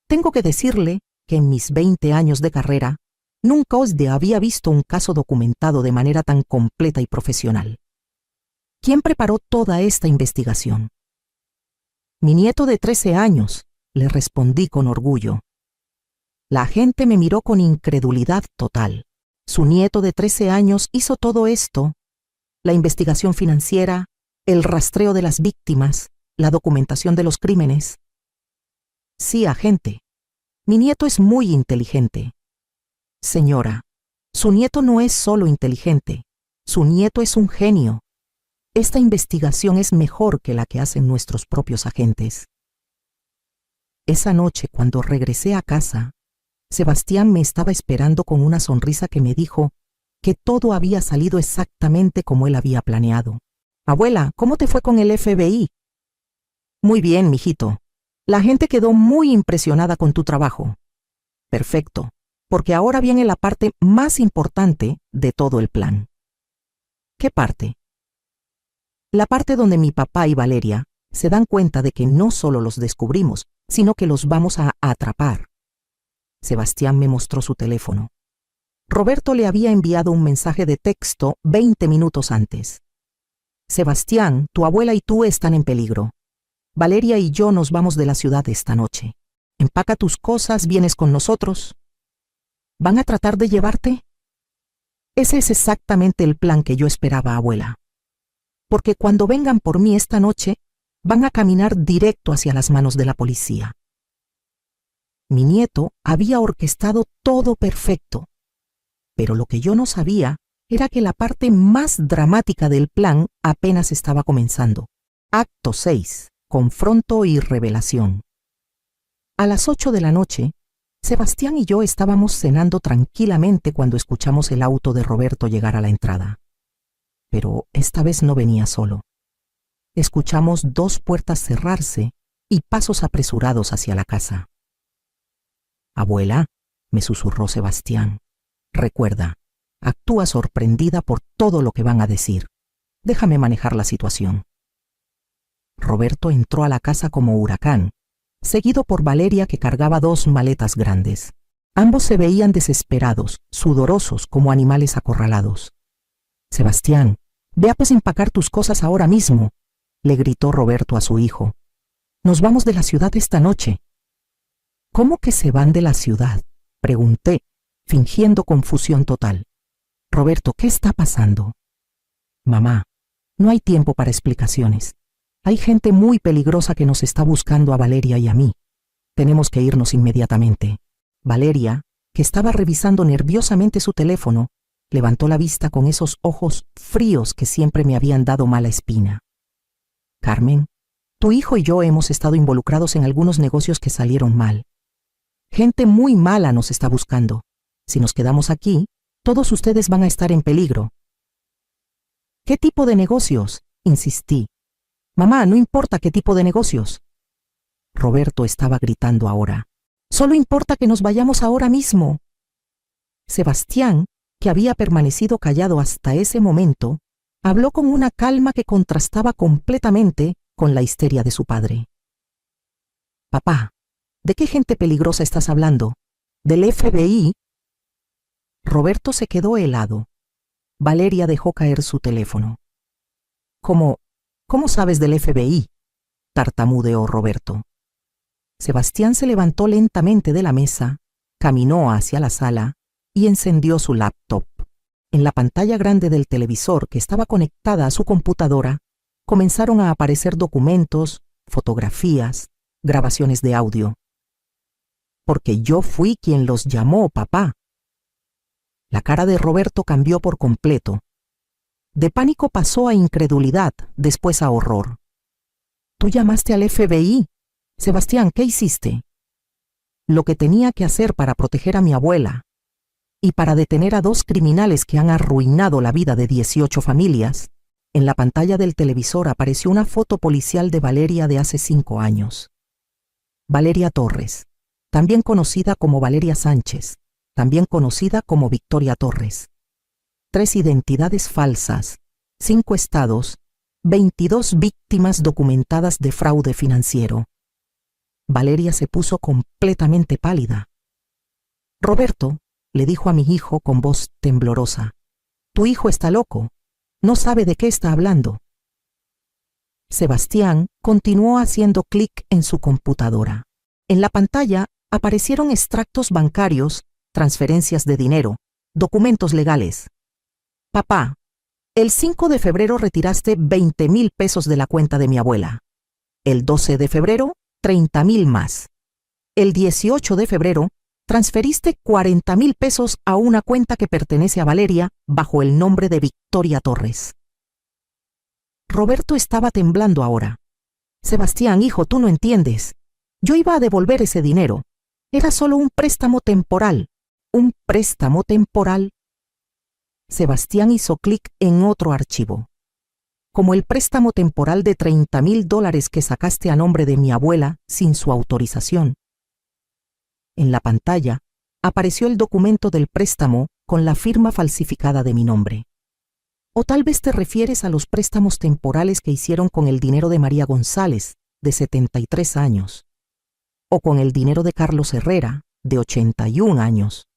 Tengo que decirle que en mis 20 años de carrera, nunca había visto un caso documentado de manera tan completa y profesional. ¿Quién preparó toda esta investigación? Mi nieto de 13 años, le respondí con orgullo. La agente me miró con incredulidad total. Su nieto de 13 años hizo todo esto: la investigación financiera, el rastreo de las víctimas, la documentación de los crímenes. Sí, agente. Mi nieto es muy inteligente. Señora, su nieto no es solo inteligente, su nieto es un genio. Esta investigación es mejor que la que hacen nuestros propios agentes. Esa noche, cuando regresé a casa, Sebastián me estaba esperando con una sonrisa que me dijo que todo había salido exactamente como él había planeado. Abuela, ¿cómo te fue con el FBI? Muy bien, mijito. La gente quedó muy impresionada con tu trabajo. Perfecto, porque ahora viene la parte más importante de todo el plan. ¿Qué parte? La parte donde mi papá y Valeria se dan cuenta de que no solo los descubrimos, sino que los vamos a atrapar. Sebastián me mostró su teléfono. Roberto le había enviado un mensaje de texto 20 minutos antes. Sebastián, tu abuela y tú están en peligro. Valeria y yo nos vamos de la ciudad esta noche. Empaca tus cosas, vienes con nosotros. ¿Van a tratar de llevarte? Ese es exactamente el plan que yo esperaba, abuela. Porque cuando vengan por mí esta noche, van a caminar directo hacia las manos de la policía. Mi nieto había orquestado todo perfecto, pero lo que yo no sabía era que la parte más dramática del plan apenas estaba comenzando. Acto 6. Confronto y revelación. A las 8 de la noche, Sebastián y yo estábamos cenando tranquilamente cuando escuchamos el auto de Roberto llegar a la entrada. Pero esta vez no venía solo. Escuchamos 2 puertas cerrarse y pasos apresurados hacia la casa. Abuela, me susurró Sebastián, recuerda, actúa sorprendida por todo lo que van a decir. Déjame manejar la situación. Roberto entró a la casa como huracán, seguido por Valeria, que cargaba 2 maletas grandes. Ambos se veían desesperados, sudorosos como animales acorralados. Sebastián, ve a empacar tus cosas ahora mismo, le gritó Roberto a su hijo. Nos vamos de la ciudad esta noche. ¿Cómo que se van de la ciudad?, pregunté, fingiendo confusión total. Roberto, ¿qué está pasando? Mamá, No hay tiempo para explicaciones. Hay gente muy peligrosa que nos está buscando a Valeria y a mí. Tenemos que irnos inmediatamente. Valeria, que estaba revisando nerviosamente su teléfono, levantó la vista con esos ojos fríos que siempre me habían dado mala espina. Carmen, tu hijo y yo hemos estado involucrados en algunos negocios que salieron mal. Gente muy mala nos está buscando. Si nos quedamos aquí, todos ustedes van a estar en peligro. ¿Qué tipo de negocios? Insistí. Mamá, no importa qué tipo de negocios. Roberto estaba gritando ahora. Solo importa que nos vayamos ahora mismo. Sebastián, que había permanecido callado hasta ese momento, habló con una calma que contrastaba completamente con la histeria de su padre. Papá, ¿de qué gente peligrosa estás hablando? ¿Del FBI? Roberto se quedó helado. Valeria dejó caer su teléfono. ¿Cómo sabes del FBI? Tartamudeó Roberto. Sebastián se levantó lentamente de la mesa, caminó hacia la sala y encendió su laptop. En la pantalla grande del televisor que estaba conectada a su computadora, comenzaron a aparecer documentos, fotografías, grabaciones de audio. Porque yo fui quien los llamó, papá. La cara de Roberto cambió por completo. De pánico pasó a incredulidad, después a horror. ¿Tú llamaste al FBI? Sebastián, ¿qué hiciste? Lo que tenía que hacer para proteger a mi abuela y para detener a 2 criminales que han arruinado la vida de 18 familias. En la pantalla del televisor apareció una foto policial de Valeria de hace 5 años. Valeria Torres, también conocida como Valeria Sánchez, también conocida como Victoria Torres. 3 identidades falsas, 5 estados, 22 víctimas documentadas de fraude financiero. Valeria se puso completamente pálida. Roberto, le dijo a mi hijo con voz temblorosa, tu hijo está loco, no sabe de qué está hablando. Sebastián continuó haciendo clic en su computadora. En la pantalla aparecieron extractos bancarios, transferencias de dinero, documentos legales. Papá, el 5 de febrero retiraste 20,000 pesos de la cuenta de mi abuela. El 12 de febrero, 30,000 más. El 18 de febrero, transferiste 40,000 pesos a una cuenta que pertenece a Valeria bajo el nombre de Victoria Torres. Roberto estaba temblando ahora. Sebastián, hijo, tú no entiendes. Yo iba a devolver ese dinero. Era solo un préstamo temporal. ¿Un préstamo temporal? Sebastián hizo clic en otro archivo. Como el préstamo temporal de $30,000 que sacaste a nombre de mi abuela sin su autorización. En la pantalla apareció el documento del préstamo con la firma falsificada de mi nombre. O tal vez te refieres a los préstamos temporales que hicieron con el dinero de María González, de 73 años. O con el dinero de Carlos Herrera, de 81 años.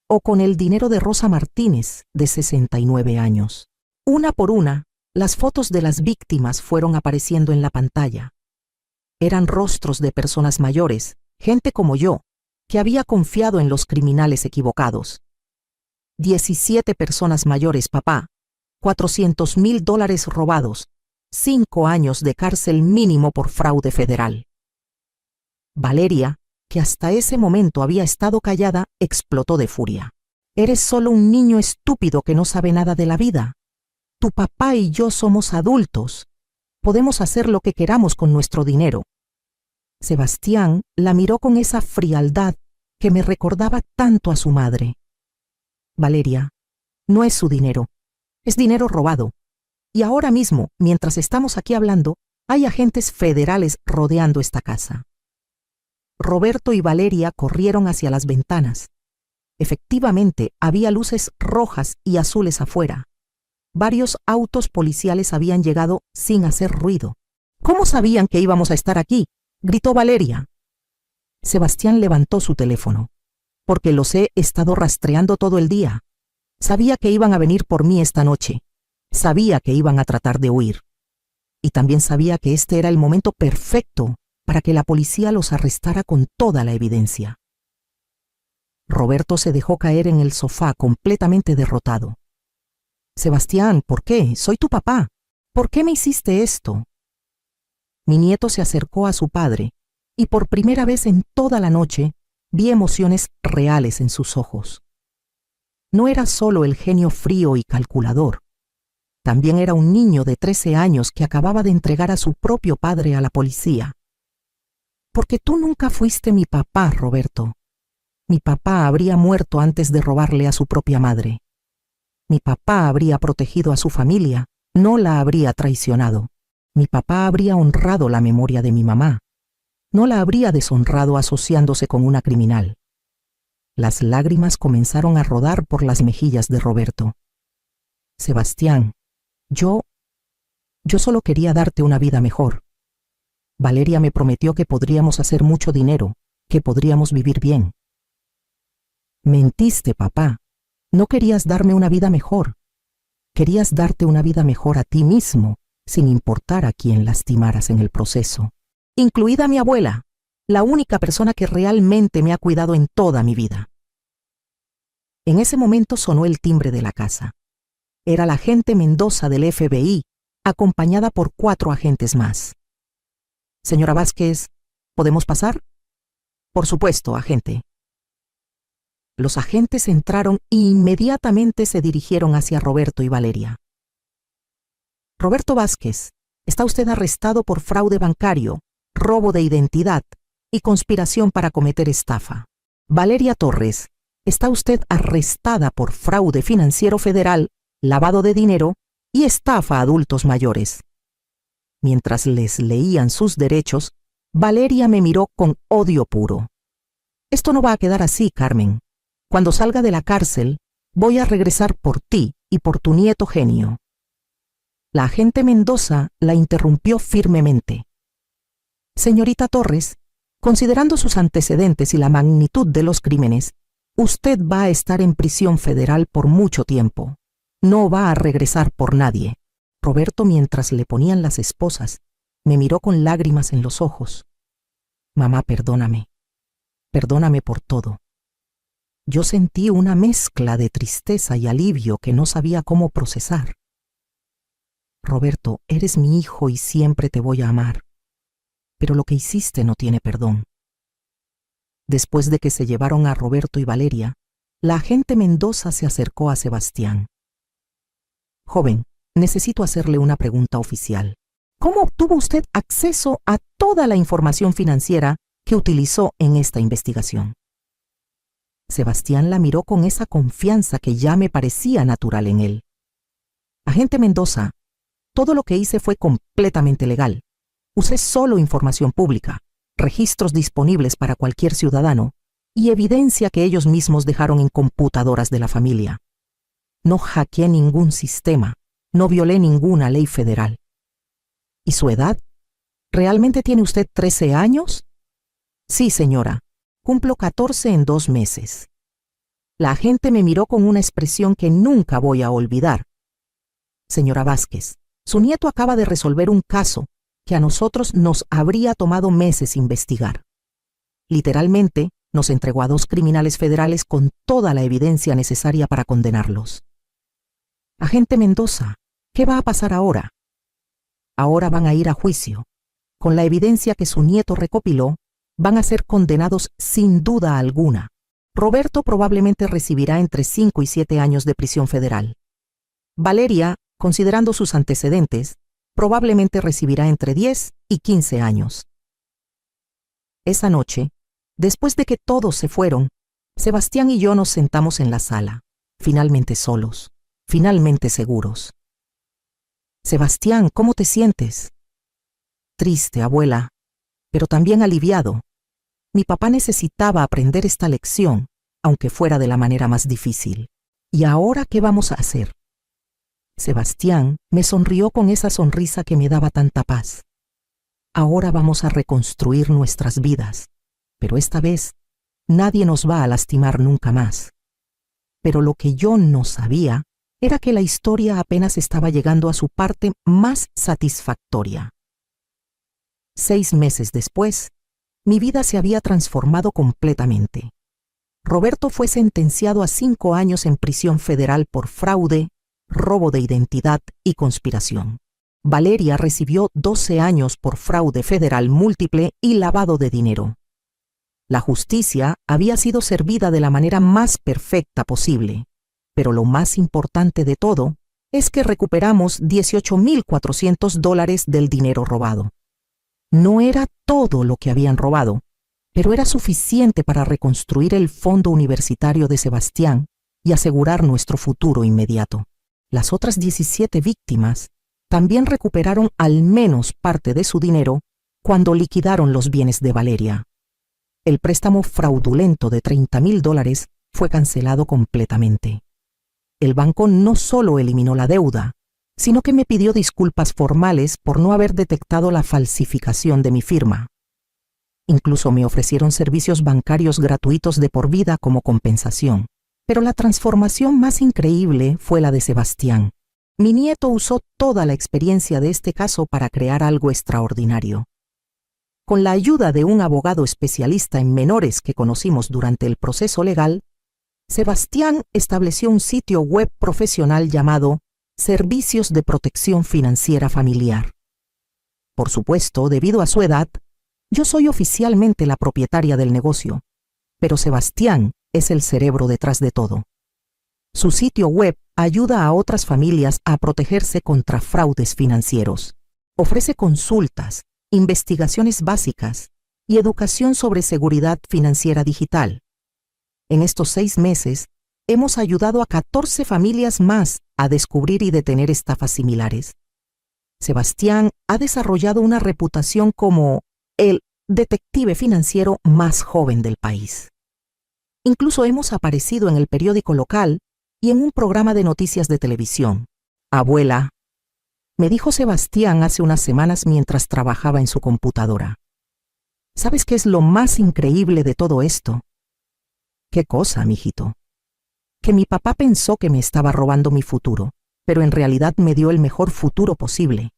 O con el dinero de Rosa Martínez, de 69 años. Una por una, las fotos de las víctimas fueron apareciendo en la pantalla. Eran rostros de personas mayores, gente como yo, que había confiado en los criminales equivocados. 17 personas mayores, papá, $400,000 robados, 5 años de cárcel mínimo por fraude federal. Valeria, que hasta ese momento había estado callada, explotó de furia. Eres solo un niño estúpido que no sabe nada de la vida. Tu papá y yo somos adultos. Podemos hacer lo que queramos con nuestro dinero. Sebastián la miró con esa frialdad que me recordaba tanto a su madre. Valeria, no es su dinero, es dinero robado. Y ahora mismo, mientras estamos aquí hablando, hay agentes federales rodeando esta casa. Roberto y Valeria corrieron hacia las ventanas. Efectivamente, había luces rojas y azules afuera. Varios autos policiales habían llegado sin hacer ruido. ¿Cómo sabían que íbamos a estar aquí?, gritó Valeria. Sebastián levantó su teléfono. Porque los he estado rastreando todo el día. Sabía que iban a venir por mí esta noche. Sabía que iban a tratar de huir. Y también sabía que este era el momento perfecto para que la policía los arrestara con toda la evidencia. Roberto se dejó caer en el sofá completamente derrotado. Sebastián, ¿por qué? Soy tu papá. ¿Por qué me hiciste esto? Mi nieto se acercó a su padre y por primera vez en toda la noche vi emociones reales en sus ojos. No era solo el genio frío y calculador. También era un niño de 13 años que acababa de entregar a su propio padre a la policía. Porque tú nunca fuiste mi papá, Roberto. Mi papá habría muerto antes de robarle a su propia madre. Mi papá habría protegido a su familia, no la habría traicionado. Mi papá habría honrado la memoria de mi mamá. No la habría deshonrado asociándose con una criminal. Las lágrimas comenzaron a rodar por las mejillas de Roberto. Sebastián, yo solo quería darte una vida mejor. Valeria me prometió que podríamos hacer mucho dinero, que podríamos vivir bien. Mentiste, papá. No querías darme una vida mejor. Querías darte una vida mejor a ti mismo, sin importar a quién lastimaras en el proceso. Incluida mi abuela, la única persona que realmente me ha cuidado en toda mi vida. En ese momento sonó el timbre de la casa. Era la agente Mendoza del FBI, acompañada por 4 agentes más. Señora Vázquez, ¿podemos pasar? Por supuesto, agente. Los agentes entraron e inmediatamente se dirigieron hacia Roberto y Valeria. Roberto Vázquez, está usted arrestado por fraude bancario, robo de identidad y conspiración para cometer estafa. Valeria Torres, está usted arrestada por fraude financiero federal, lavado de dinero y estafa a adultos mayores. Mientras les leían sus derechos, Valeria me miró con odio puro. Esto no va a quedar así, Carmen. Cuando salga de la cárcel, voy a regresar por ti y por tu nieto genio. La agente Mendoza la interrumpió firmemente. Señorita Torres, considerando sus antecedentes y la magnitud de los crímenes, usted va a estar en prisión federal por mucho tiempo. No va a regresar por nadie. Roberto, mientras le ponían las esposas, me miró con lágrimas en los ojos. Mamá, perdóname. Perdóname por todo. Yo sentí una mezcla de tristeza y alivio que no sabía cómo procesar. Roberto, eres mi hijo y siempre te voy a amar. Pero lo que hiciste no tiene perdón. Después de que se llevaron a Roberto y Valeria, la agente Mendoza se acercó a Sebastián. Joven, necesito hacerle una pregunta oficial. ¿Cómo obtuvo usted acceso a toda la información financiera que utilizó en esta investigación? Sebastián la miró con esa confianza que ya me parecía natural en él. Agente Mendoza, todo lo que hice fue completamente legal. Usé solo información pública, registros disponibles para cualquier ciudadano y evidencia que ellos mismos dejaron en computadoras de la familia. No hackeé ningún sistema, no violé ninguna ley federal. ¿Y su edad? ¿Realmente tiene usted 13 años? Sí, señora. Cumplo 14 en 2 meses. La agente me miró con una expresión que nunca voy a olvidar. Señora Vázquez, su nieto acaba de resolver un caso que a nosotros nos habría tomado meses investigar. Literalmente, nos entregó a 2 criminales federales con toda la evidencia necesaria para condenarlos. Agente Mendoza, ¿qué va a pasar ahora? Ahora van a ir a juicio. Con la evidencia que su nieto recopiló, van a ser condenados sin duda alguna. Roberto probablemente recibirá entre 5 y 7 años de prisión federal. Valeria, considerando sus antecedentes, probablemente recibirá entre 10 y 15 años. Esa noche, después de que todos se fueron, Sebastián y yo nos sentamos en la sala, finalmente solos, finalmente seguros. Sebastián, ¿cómo te sientes? Triste, abuela, pero también aliviado. Mi papá necesitaba aprender esta lección, aunque fuera de la manera más difícil. ¿Y ahora qué vamos a hacer? Sebastián me sonrió con esa sonrisa que me daba tanta paz. Ahora vamos a reconstruir nuestras vidas, pero esta vez nadie nos va a lastimar nunca más. Pero lo que yo no sabía era que la historia apenas estaba llegando a su parte más satisfactoria. 6 meses después, mi vida se había transformado completamente. Roberto fue sentenciado a 5 años en prisión federal por fraude, robo de identidad y conspiración. Valeria recibió 12 años por fraude federal múltiple y lavado de dinero. La justicia había sido servida de la manera más perfecta posible, pero lo más importante de todo es que recuperamos $18,400 del dinero robado. No era todo lo que habían robado, pero era suficiente para reconstruir el fondo universitario de Sebastián y asegurar nuestro futuro inmediato. Las otras 17 víctimas también recuperaron al menos parte de su dinero cuando liquidaron los bienes de Valeria. El préstamo fraudulento de $30,000 fue cancelado completamente. El banco no solo eliminó la deuda, sino que me pidió disculpas formales por no haber detectado la falsificación de mi firma. Incluso me ofrecieron servicios bancarios gratuitos de por vida como compensación. Pero la transformación más increíble fue la de Sebastián. Mi nieto usó toda la experiencia de este caso para crear algo extraordinario. Con la ayuda de un abogado especialista en menores que conocimos durante el proceso legal, Sebastián estableció un sitio web profesional llamado Servicios de Protección Financiera Familiar. Por supuesto, debido a su edad, yo soy oficialmente la propietaria del negocio, pero Sebastián es el cerebro detrás de todo. Su sitio web ayuda a otras familias a protegerse contra fraudes financieros. Ofrece consultas, investigaciones básicas y educación sobre seguridad financiera digital. En estos 6 meses, hemos ayudado a 14 familias más a descubrir y detener estafas similares. Sebastián ha desarrollado una reputación como el detective financiero más joven del país. Incluso hemos aparecido en el periódico local y en un programa de noticias de televisión. Abuela, me dijo Sebastián hace unas semanas mientras trabajaba en su computadora. ¿Sabes qué es lo más increíble de todo esto? ¿Qué cosa, mijito? Que mi papá pensó que me estaba robando mi futuro, pero en realidad me dio el mejor futuro posible.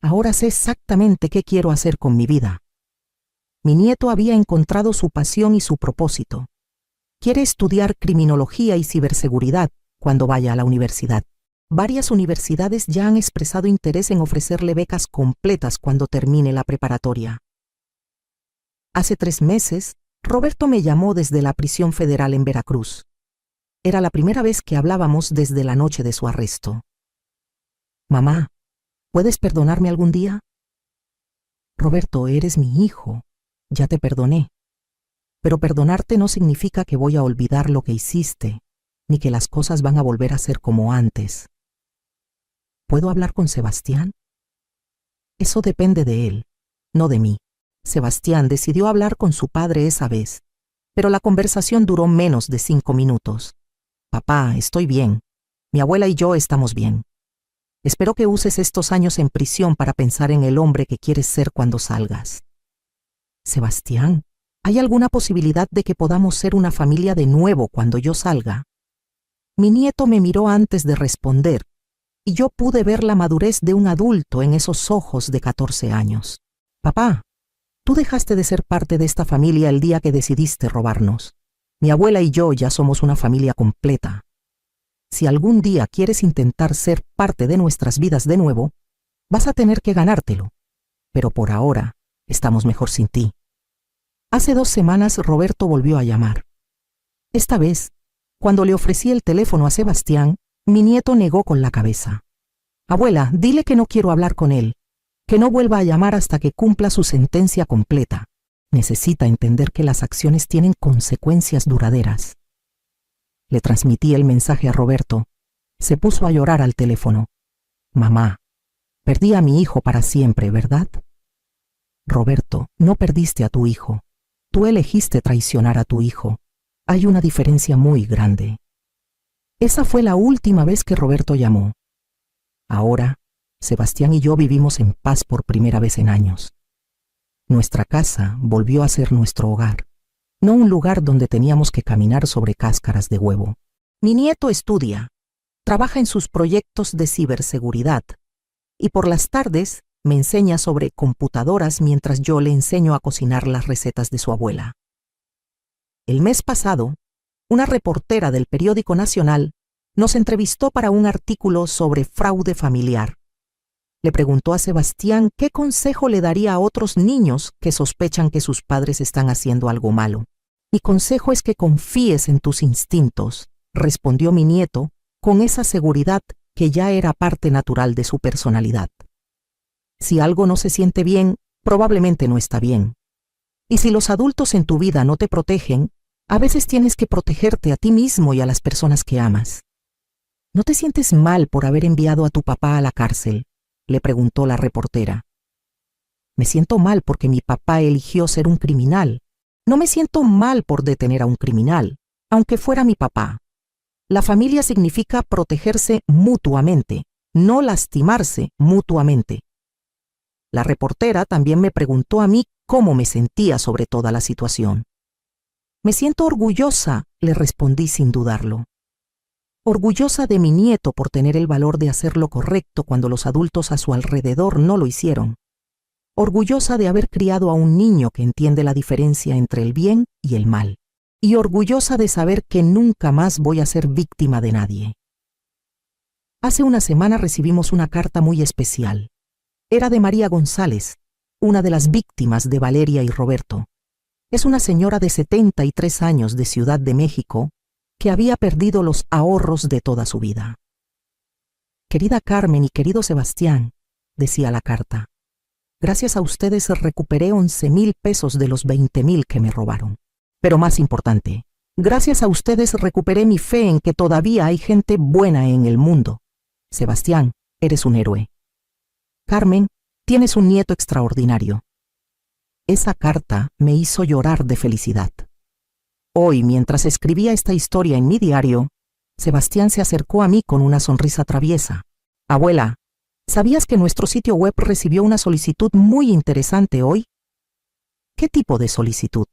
Ahora sé exactamente qué quiero hacer con mi vida. Mi nieto había encontrado su pasión y su propósito. Quiere estudiar criminología y ciberseguridad cuando vaya a la universidad. Varias universidades ya han expresado interés en ofrecerle becas completas cuando termine la preparatoria. Hace 3 meses, Roberto me llamó desde la prisión federal en Veracruz. Era la primera vez que hablábamos desde la noche de su arresto. Mamá, ¿puedes perdonarme algún día? Roberto, eres mi hijo. Ya te perdoné. Pero perdonarte no significa que voy a olvidar lo que hiciste, ni que las cosas van a volver a ser como antes. ¿Puedo hablar con Sebastián? Eso depende de él, no de mí. Sebastián decidió hablar con su padre esa vez, pero la conversación duró menos de 5 minutos. Papá, estoy bien. Mi abuela y yo estamos bien. Espero que uses estos años en prisión para pensar en el hombre que quieres ser cuando salgas. Sebastián, ¿hay alguna posibilidad de que podamos ser una familia de nuevo cuando yo salga? Mi nieto me miró antes de responder, y yo pude ver la madurez de un adulto en esos ojos de 14 años. Papá, tú dejaste de ser parte de esta familia el día que decidiste robarnos. Mi abuela y yo ya somos una familia completa. Si algún día quieres intentar ser parte de nuestras vidas de nuevo, vas a tener que ganártelo. Pero por ahora, estamos mejor sin ti. Hace 2 semanas Roberto volvió a llamar. Esta vez, cuando le ofrecí el teléfono a Sebastián, mi nieto negó con la cabeza. Abuela, dile que no quiero hablar con él, que no vuelva a llamar hasta que cumpla su sentencia completa. Necesita entender que las acciones tienen consecuencias duraderas. Le transmití el mensaje a Roberto. Se puso a llorar al teléfono. Mamá, perdí a mi hijo para siempre, ¿verdad? Roberto, no perdiste a tu hijo. Tú elegiste traicionar a tu hijo. Hay una diferencia muy grande. Esa fue la última vez que Roberto llamó. Ahora, Sebastián y yo vivimos en paz por primera vez en años. Nuestra casa volvió a ser nuestro hogar, no un lugar donde teníamos que caminar sobre cáscaras de huevo. Mi nieto estudia, trabaja en sus proyectos de ciberseguridad y por las tardes me enseña sobre computadoras mientras yo le enseño a cocinar las recetas de su abuela. El mes pasado, una reportera del periódico nacional nos entrevistó para un artículo sobre fraude familiar. Le preguntó a Sebastián qué consejo le daría a otros niños que sospechan que sus padres están haciendo algo malo. Mi consejo es que confíes en tus instintos, respondió mi nieto con esa seguridad que ya era parte natural de su personalidad. Si algo no se siente bien, probablemente no está bien. Y si los adultos en tu vida no te protegen, a veces tienes que protegerte a ti mismo y a las personas que amas. ¿No te sientes mal por haber enviado a tu papá a la cárcel?, le preguntó la reportera. Me siento mal porque mi papá eligió ser un criminal. No me siento mal por detener a un criminal, aunque fuera mi papá. La familia significa protegerse mutuamente, no lastimarse mutuamente. La reportera también me preguntó a mí cómo me sentía sobre toda la situación. Me siento orgullosa, le respondí sin dudarlo. Orgullosa de mi nieto por tener el valor de hacer lo correcto cuando los adultos a su alrededor no lo hicieron. Orgullosa de haber criado a un niño que entiende la diferencia entre el bien y el mal. Y orgullosa de saber que nunca más voy a ser víctima de nadie. Hace una semana recibimos una carta muy especial. Era de María González, una de las víctimas de Valeria y Roberto. Es una señora de 73 años de Ciudad de México que había perdido los ahorros de toda su vida. Querida Carmen y querido Sebastián, decía la carta, gracias a ustedes recuperé 11,000 pesos de los 20,000 que me robaron. Pero más importante, gracias a ustedes recuperé mi fe en que todavía hay gente buena en el mundo. Sebastián, eres un héroe. Carmen, tienes un nieto extraordinario. Esa carta me hizo llorar de felicidad. Hoy, mientras escribía esta historia en mi diario, Sebastián se acercó a mí con una sonrisa traviesa. Abuela, ¿sabías que nuestro sitio web recibió una solicitud muy interesante hoy? ¿Qué tipo de solicitud?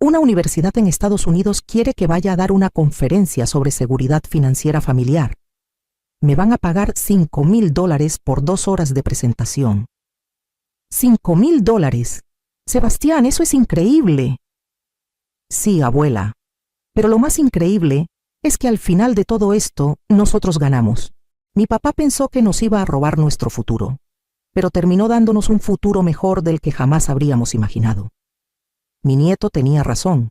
Una universidad en Estados Unidos quiere que vaya a dar una conferencia sobre seguridad financiera familiar. Me van a pagar $5,000 por 2 horas de presentación. $5,000. Sebastián, eso es increíble. Sí, abuela, pero lo más increíble es que al final de todo esto nosotros ganamos. Mi papá pensó que nos iba a robar nuestro futuro, pero terminó dándonos un futuro mejor del que jamás habríamos imaginado. Mi nieto tenía razón.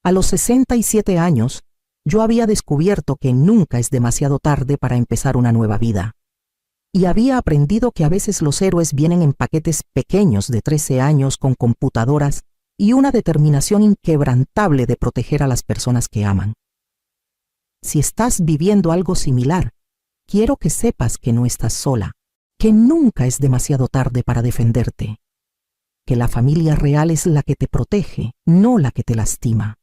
A los 67 años, yo había descubierto que nunca es demasiado tarde para empezar una nueva vida. Y había aprendido que a veces los héroes vienen en paquetes pequeños de 13 años con computadoras y una determinación inquebrantable de proteger a las personas que aman. Si estás viviendo algo similar, quiero que sepas que no estás sola, que nunca es demasiado tarde para defenderte, que la familia real es la que te protege, no la que te lastima,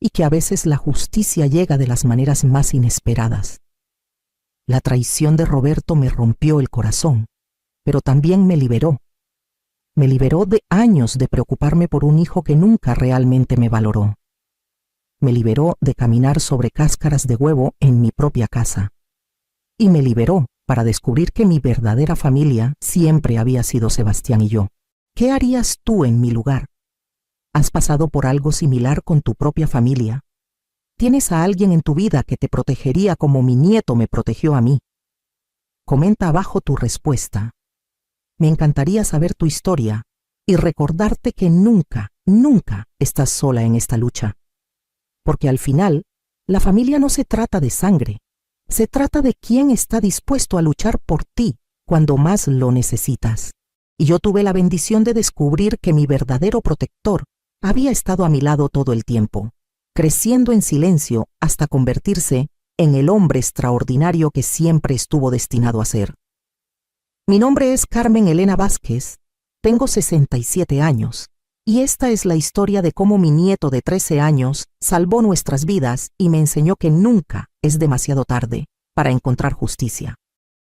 y que a veces la justicia llega de las maneras más inesperadas. La traición de Roberto me rompió el corazón, pero también me liberó. Me liberó de años de preocuparme por un hijo que nunca realmente me valoró. Me liberó de caminar sobre cáscaras de huevo en mi propia casa. Y me liberó para descubrir que mi verdadera familia siempre había sido Sebastián y yo. ¿Qué harías tú en mi lugar? ¿Has pasado por algo similar con tu propia familia? ¿Tienes a alguien en tu vida que te protegería como mi nieto me protegió a mí? Comenta abajo tu respuesta. Me encantaría saber tu historia y recordarte que nunca, nunca estás sola en esta lucha. Porque al final, la familia no se trata de sangre, se trata de quién está dispuesto a luchar por ti cuando más lo necesitas. Y yo tuve la bendición de descubrir que mi verdadero protector había estado a mi lado todo el tiempo, creciendo en silencio hasta convertirse en el hombre extraordinario que siempre estuvo destinado a ser. Mi nombre es Carmen Elena Vázquez, tengo 67 años, y esta es la historia de cómo mi nieto de 13 años salvó nuestras vidas y me enseñó que nunca es demasiado tarde para encontrar justicia.